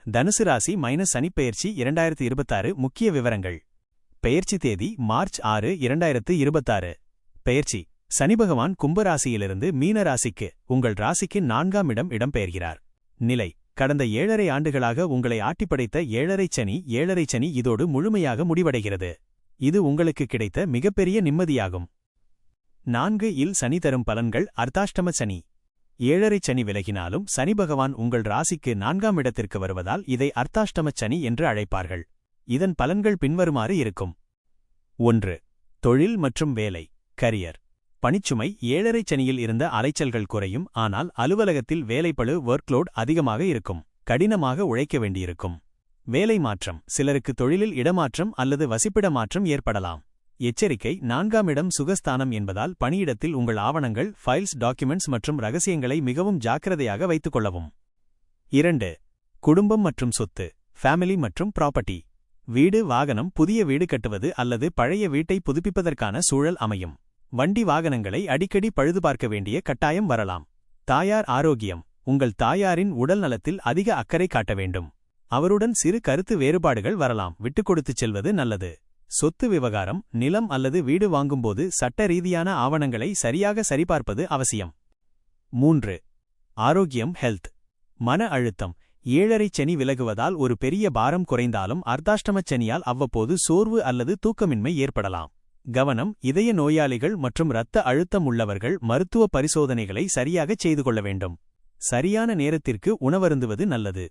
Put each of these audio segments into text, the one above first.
தனுசு ராசி சனிப்பெயர்ச்சி 2026 முக்கிய விவரங்கள். பெயர்ச்சி தேதி மார்ச் 6, 2026. பெயர்ச்சி: சனி பகவான் கும்பராசியிலிருந்து மீன ராசிக்கு, உங்கள் ராசிக்கு 4ஆம் இடம்பெயர்கிறார். நிலை: கடந்த 7.5 ஆண்டுகளாக உங்களை ஆட்டிப்படைத்த ஏழரை சனி இதோடு முழுமையாக முடிவடைகிறது. இது உங்களுக்கு கிடைத்த மிகப்பெரிய நிம்மதியாகும். 4 இல் சனி தரும் பலன்கள். அர்த்தாஷ்டம சனி. 7.5 சனி விலகினாலும் சனி பகவான் உங்கள் ராசிக்கு 4ஆம் இடத்திற்கு வருவதால் இதை அர்த்தாஷ்டம சனி என்று அழைப்பார்கள். இதன் பலன்கள் பின்வருமாறு இருக்கும். 1. தொழில் மற்றும் வேலை. கரியர். பணிச்சுமை. 7.5 சனியில் இருந்த அலைச்சல்கள் குறையும். ஆனால் அலுவலகத்தில் வேலைப்பளு ஒர்க்லோட் அதிகமாக இருக்கும். கடினமாக உழைக்க வேண்டியிருக்கும். வேலை மாற்றம். சிலருக்கு தொழிலில் இடமாற்றம் அல்லது வசிப்பிட மாற்றம் ஏற்படலாம். எச்சரிக்கை: 4ஆம் இடம் சுகஸ்தானம் என்பதால் பணியிடத்தில் உங்கள் ஆவணங்கள், ஃபைல்ஸ், டாக்குமெண்ட்ஸ் மற்றும் ரகசியங்களை மிகவும் ஜாக்கிரதையாக வைத்துக் கொள்ளவும். 2. குடும்பம் மற்றும் சொத்து. ஃபேமிலி மற்றும் ப்ராப்பர்ட்டி. வீடு, வாகனம். புதிய வீடு கட்டுவது அல்லது பழைய வீட்டை புதுப்பிப்பதற்கான சூழல் அமையும். வண்டி வாகனங்களை அடிக்கடி பழுதுபார்க்க வேண்டிய கட்டாயம் வரலாம். தாயார் ஆரோக்கியம். உங்கள் தாயாரின் உடல் நலத்தில் அதிக அக்கறை காட்ட வேண்டும். அவருடன் சிறு கருத்து வேறுபாடுகள் வரலாம். விட்டுக்கொடுத்துச் செல்வது நல்லது. சொத்து விவகாரம். நிலம் அல்லது வீடு வாங்கும்போது சட்ட ரீதியான ஆவணங்களை சரியாக சரிபார்ப்பது அவசியம். 3. ஆரோக்கியம் ஹெல்த். மன அழுத்தம். 7.5 சனி விலகுவதால் ஒரு பெரிய பாரம் குறைந்தாலும் அர்த்தாஷ்டமச் சனியால் அவ்வப்போது சோர்வு அல்லது தூக்கமின்மை ஏற்படலாம். கவனம்: இதய நோயாளிகள் மற்றும் இரத்த அழுத்தம் உள்ளவர்கள் மருத்துவ பரிசோதனைகளை சரியாகச் செய்து கொள்ள வேண்டும். சரியான நேரத்திற்கு உணவருந்துவது நல்லது.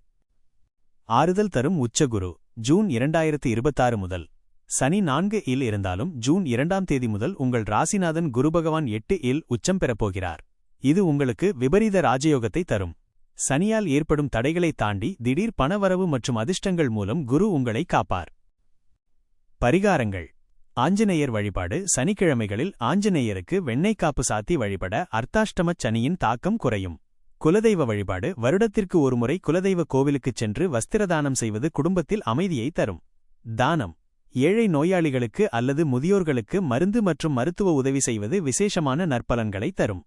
ஆறுதல் தரும் உச்சகுரு. ஜூன் 2026 முதல். சனி 4 இல் இருந்தாலும் ஜூன் 2ஆம் தேதி முதல் உங்கள் ராசிநாதன் குருபகவான் 8 இல் உச்சம் பெறப்போகிறார். இது உங்களுக்கு விபரீத ராஜயோகத்தை தரும். சனியால் ஏற்படும் தடைகளைத் தாண்டி திடீர் பணவரவு மற்றும் அதிர்ஷ்டங்கள் மூலம் குரு உங்களை காப்பார். பரிகாரங்கள். ஆஞ்சநேயர் வழிபாடு. சனிக்கிழமைகளில் ஆஞ்சநேயருக்கு வெண்ணெய்க்காப்பு சாத்தி வழிபட அர்த்தாஷ்டமச் சனியின் தாக்கம் குறையும். குலதெய்வ வழிபாடு. வருடத்திற்கு ஒருமுறை குலதெய்வ கோவிலுக்குச் சென்று வஸ்திரதானம் செய்வது குடும்பத்தில் அமைதியை தரும். தானம். ஏழை நோயாளிகளுக்கு அல்லது முதியோர்களுக்கு மருந்து மற்றும் மருத்துவ உதவி செய்வது விசேஷமான நற்பலன்களை தரும்.